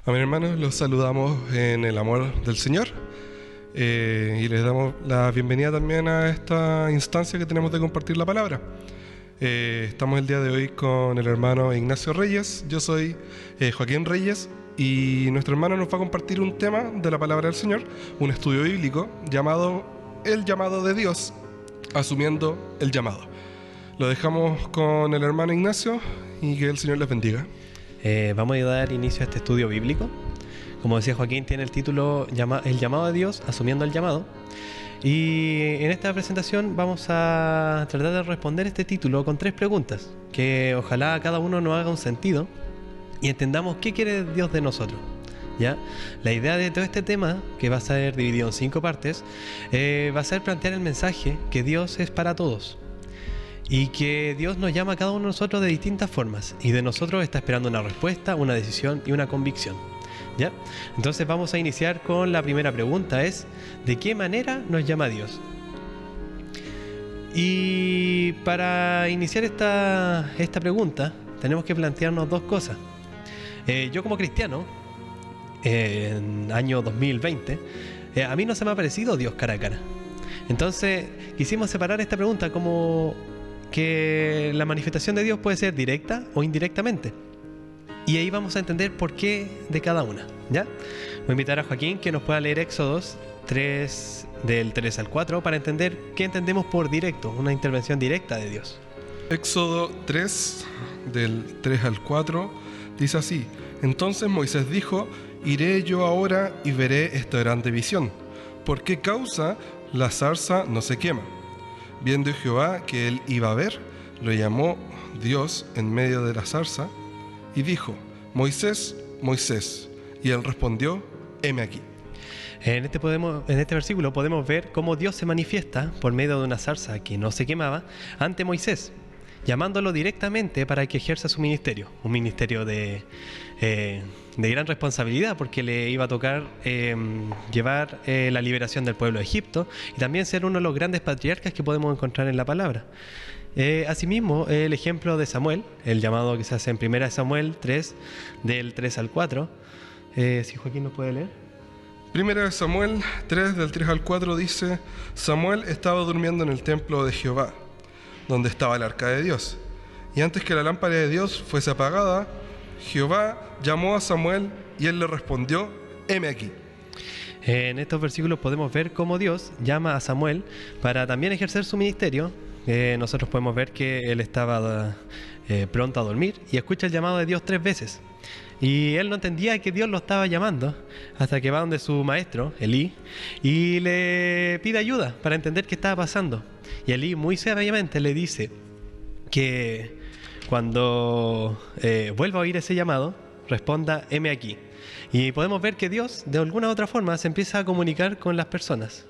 Amén, hermanos, los saludamos en el amor del Señor y les damos la bienvenida también a esta instancia que tenemos de compartir la palabra. Estamos el día de hoy con el hermano Ignacio Reyes, yo soy Joaquín Reyes y nuestro hermano nos va a compartir un tema de la palabra del Señor, un estudio bíblico llamado El llamado de Dios, asumiendo el llamado. Lo dejamos con el hermano Ignacio y que el Señor les bendiga. Vamos a dar inicio a este estudio bíblico. Como decía Joaquín, tiene el título El llamado de Dios, asumiendo el llamado. Y en esta presentación vamos a tratar de responder este título con 3 preguntas, que ojalá a cada uno nos haga un sentido y entendamos qué quiere Dios de nosotros. ¿Ya? La idea de todo este tema, que va a ser dividido en 5 partes, va a ser plantear el mensaje que Dios es para todos. Y que Dios nos llama a cada uno de nosotros de distintas formas. Y de nosotros está esperando una respuesta, una decisión y una convicción. ¿Ya? Entonces vamos a iniciar con la primera pregunta. Es, ¿de qué manera nos llama Dios? Y para iniciar esta pregunta, tenemos que plantearnos 2 cosas. Yo como cristiano, en año 2020, a mí no se me ha aparecido Dios cara a cara. Entonces quisimos separar esta pregunta como que la manifestación de Dios puede ser directa o indirectamente. Y ahí vamos a entender por qué de cada una. ¿Ya? Voy a invitar a Joaquín que nos pueda leer Éxodos 3, del 3 al 4, para entender qué entendemos por directo, una intervención directa de Dios. Éxodo 3, del 3 al 4, dice así: Entonces Moisés dijo: Iré yo ahora y veré esta grande visión. ¿Por qué causa la zarza no se quema? Viendo Jehová que él iba a ver, lo llamó Dios en medio de la zarza y dijo: Moisés, Moisés. Y él respondió: heme aquí. En este versículo podemos ver cómo Dios se manifiesta por medio de una zarza que no se quemaba ante Moisés, llamándolo directamente para que ejerza su ministerio, un ministerio de gran responsabilidad, porque le iba a tocar llevar la liberación del pueblo de Egipto y también ser uno de los grandes patriarcas que podemos encontrar en la palabra. Asimismo, el ejemplo de Samuel, el llamado que se hace en 1 Samuel 3, del 3 al 4, si Joaquín nos puede leer. 1 Samuel 3, del 3 al 4 dice: Samuel estaba durmiendo en el templo de Jehová, donde estaba el arca de Dios. Y antes que la lámpara de Dios fuese apagada, Jehová llamó a Samuel y él le respondió: heme aquí. En estos versículos podemos ver cómo Dios llama a Samuel para también ejercer su ministerio. Nosotros podemos ver que él estaba pronto a dormir y escucha el llamado de Dios 3 veces. Y él no entendía que Dios lo estaba llamando hasta que va donde su maestro, Elí, y le pide ayuda para entender qué estaba pasando. Y Elí muy sabiamente le dice que cuando vuelva a oír ese llamado, responda: heme aquí. Y podemos ver que Dios, de alguna u otra forma, se empieza a comunicar con las personas.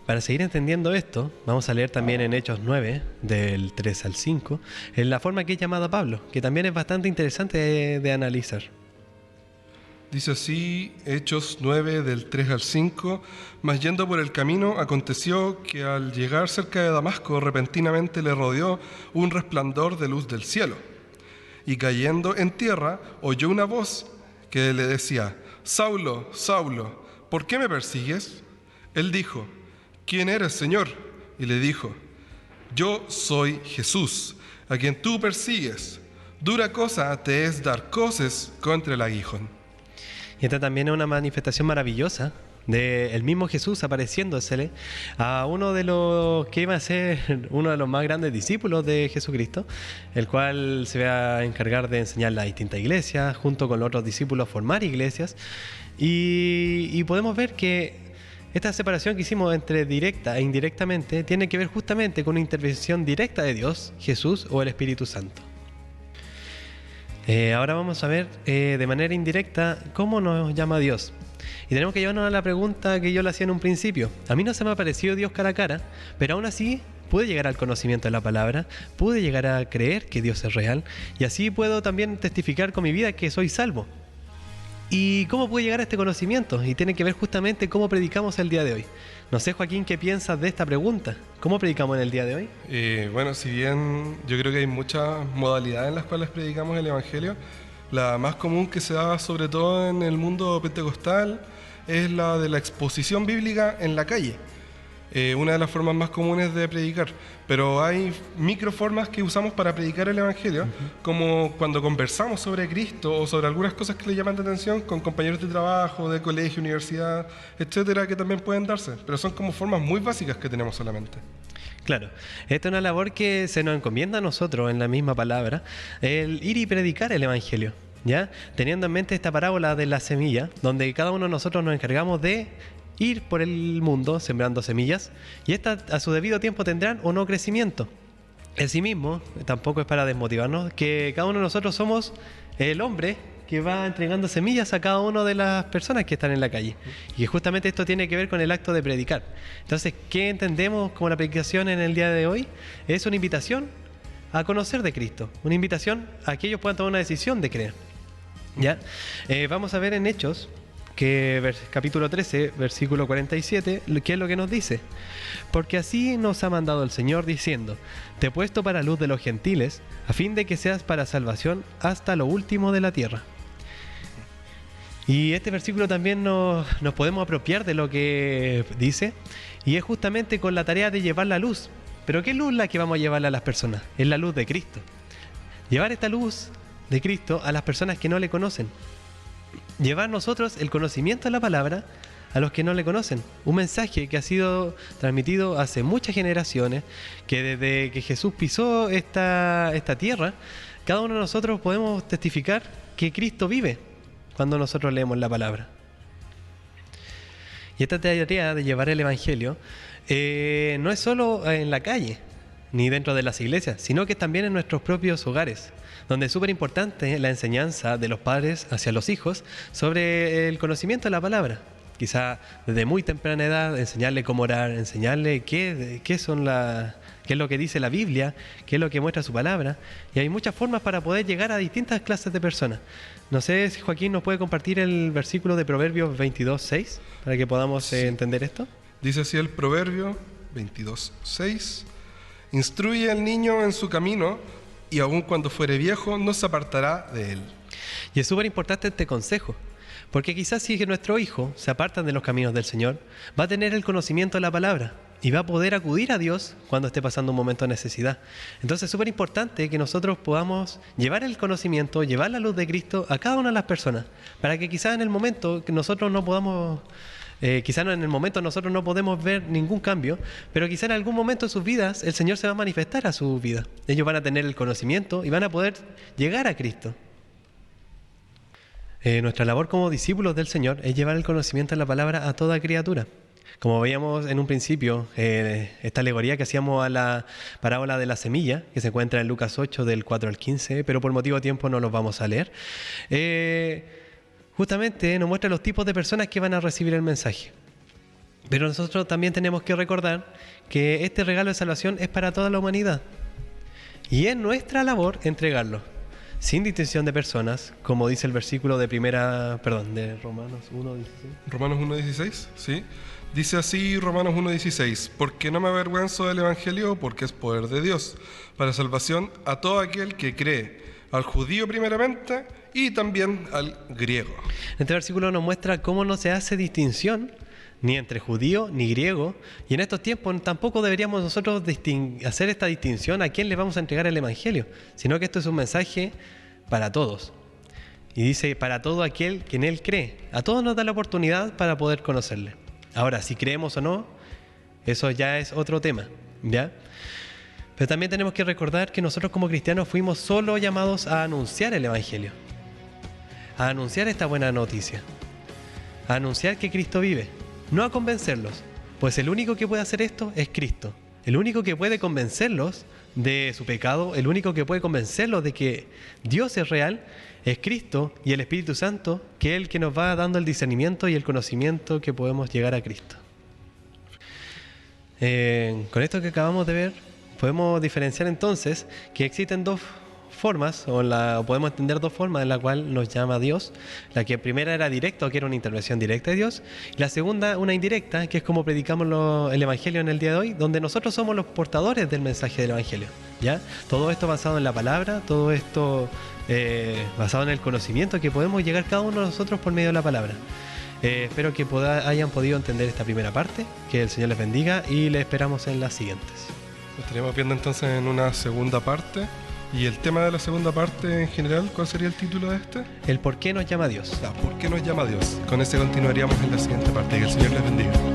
Para seguir entendiendo esto, vamos a leer también en Hechos 9, del 3 al 5, en la forma que es llamado a Pablo, que también es bastante interesante de analizar. Dice así, Hechos 9, del 3 al 5: Mas yendo por el camino, aconteció que al llegar cerca de Damasco, repentinamente le rodeó un resplandor de luz del cielo. Y cayendo en tierra, oyó una voz que le decía: Saulo, Saulo, ¿por qué me persigues? Él dijo: ¿Quién eres, Señor? Y le dijo: Yo soy Jesús, a quien tú persigues. Dura cosa te es dar coces contra el aguijón. Y esta también es una manifestación maravillosa del mismo Jesús apareciéndosele a uno de los que iba a ser uno de los más grandes discípulos de Jesucristo, el cual se va a encargar de enseñar las distintas iglesias, junto con los otros discípulos formar iglesias. Y podemos ver que esta separación que hicimos entre directa e indirectamente tiene que ver justamente con una intervención directa de Dios, Jesús o el Espíritu Santo. Ahora vamos a ver de manera indirecta cómo nos llama Dios. Y tenemos que llevarnos a la pregunta que yo le hacía en un principio. A mí no se me ha aparecido Dios cara a cara, pero aún así pude llegar al conocimiento de la palabra, pude llegar a creer que Dios es real, y así puedo también testificar con mi vida que soy salvo. ¿Y cómo pude llegar a este conocimiento? Y tiene que ver justamente cómo predicamos el día de hoy. No sé, Joaquín, ¿qué piensas de esta pregunta? ¿Cómo predicamos en el día de hoy? Bueno, si bien yo creo que hay muchas modalidades en las cuales predicamos el Evangelio, La más común que se da sobre todo en el mundo pentecostal es la de la exposición bíblica en la calle. Una de las formas más comunes de predicar, pero hay microformas que usamos para predicar el Evangelio, como cuando conversamos sobre Cristo o sobre algunas cosas que le llaman la atención con compañeros de trabajo, de colegio, universidad, etcétera, que también pueden darse, pero son como formas muy básicas que tenemos solamente. Claro, esta es una labor que se nos encomienda a nosotros en la misma palabra, el ir y predicar el Evangelio, ¿ya? Teniendo en mente esta parábola de la semilla, donde cada uno de nosotros nos encargamos de ir por el mundo sembrando semillas, y estas a su debido tiempo tendrán o no crecimiento. Asimismo, tampoco es para desmotivarnos, que cada uno de nosotros somos el hombre que va entregando semillas a cada una de las personas que están en la calle. Y justamente esto tiene que ver con el acto de predicar. Entonces, ¿qué entendemos como la predicación en el día de hoy? Es una invitación a conocer de Cristo, una invitación a que ellos puedan tomar una decisión de creer. ¿Ya? Vamos a ver en Hechos, que capítulo 13, versículo 47, ¿qué es lo que nos dice? Porque así nos ha mandado el Señor diciendo: te he puesto para luz de los gentiles, a fin de que seas para salvación hasta lo último de la tierra. Y este versículo también nos podemos apropiar de lo que dice, y es justamente con la tarea de llevar la luz. ¿Pero qué luz la que vamos a llevarle a las personas? Es la luz de Cristo. Llevar esta luz de Cristo a las personas que no le conocen. Llevar nosotros el conocimiento de la palabra a los que no le conocen. Un mensaje que ha sido transmitido hace muchas generaciones, que desde que Jesús pisó esta tierra, cada uno de nosotros podemos testificar que Cristo vive cuando nosotros leemos la palabra. Y esta tarea de llevar el Evangelio no es solo en la calle, ni dentro de las iglesias, sino que también en nuestros propios hogares, donde es súper importante la enseñanza de los padres hacia los hijos sobre el conocimiento de la palabra. Quizá desde muy temprana edad enseñarle cómo orar, enseñarle qué es lo que dice la Biblia, qué es lo que muestra su palabra. Y hay muchas formas para poder llegar a distintas clases de personas. No sé si Joaquín nos puede compartir el versículo de Proverbios 22:6 para que podamos entender esto. Dice así el Proverbio 22:6: instruye al niño en su camino, y aun cuando fuere viejo no se apartará de él. Y es súper importante este consejo, porque quizás si nuestro hijo se aparta de los caminos del Señor, va a tener el conocimiento de la palabra y va a poder acudir a Dios cuando esté pasando un momento de necesidad. Entonces es súper importante que nosotros podamos llevar el conocimiento, llevar la luz de Cristo a cada una de las personas, para que quizás en el momento que nosotros no podamos... quizás en el momento nosotros no podemos ver ningún cambio, pero quizás en algún momento de sus vidas el Señor se va a manifestar a su vida. Ellos van a tener el conocimiento y van a poder llegar a Cristo. Nuestra labor como discípulos del Señor es llevar el conocimiento de la palabra a toda criatura. Como veíamos en un principio, esta alegoría que hacíamos a la parábola de la semilla, que se encuentra en Lucas 8 del 4 al 15, pero por motivo de tiempo no los vamos a leer. Justamente nos muestra los tipos de personas que van a recibir el mensaje. Pero nosotros también tenemos que recordar que este regalo de salvación es para toda la humanidad. Y es nuestra labor entregarlo, sin distinción de personas, como dice el versículo de Romanos 1:16. Romanos 1:16, sí. Dice así Romanos 1:16: porque no me avergüenzo del Evangelio, porque es poder de Dios, para salvación a todo aquel que cree, al judío primeramente, y también al griego. Este versículo nos muestra cómo no se hace distinción ni entre judío ni griego, y en estos tiempos tampoco deberíamos nosotros hacer esta distinción a quién le vamos a entregar el Evangelio, sino que esto es un mensaje para todos. Y dice, para todo aquel que en él cree. A todos nos da la oportunidad para poder conocerle. Ahora, si creemos o no, eso ya es otro tema, ¿ya? Pero también tenemos que recordar que nosotros como cristianos fuimos solo llamados a anunciar el Evangelio, a anunciar esta buena noticia, a anunciar que Cristo vive, no a convencerlos, pues el único que puede hacer esto es Cristo. El único que puede convencerlos de su pecado, el único que puede convencerlos de que Dios es real, es Cristo y el Espíritu Santo, que es el que nos va dando el discernimiento y el conocimiento que podemos llegar a Cristo. Con esto que acabamos de ver, podemos diferenciar entonces que existen dos formas, o podemos entender dos formas en la cual nos llama Dios. La que primera era directa, que era una intervención directa de Dios, y la segunda, una indirecta, que es como predicamos el Evangelio en el día de hoy, donde nosotros somos los portadores del mensaje del Evangelio. ¿ya? Todo esto basado en la palabra, todo esto basado en el conocimiento que podemos llegar cada uno de nosotros por medio de la palabra. Espero que hayan podido entender esta primera parte, que el Señor les bendiga y les esperamos en las siguientes. Nos estaríamos viendo entonces en una segunda parte. ¿Y el tema de la segunda parte en general, cuál sería el título de este? El por qué nos llama Dios. ¿Por qué nos llama Dios? Con ese continuaríamos en la siguiente parte. Que el Señor les bendiga.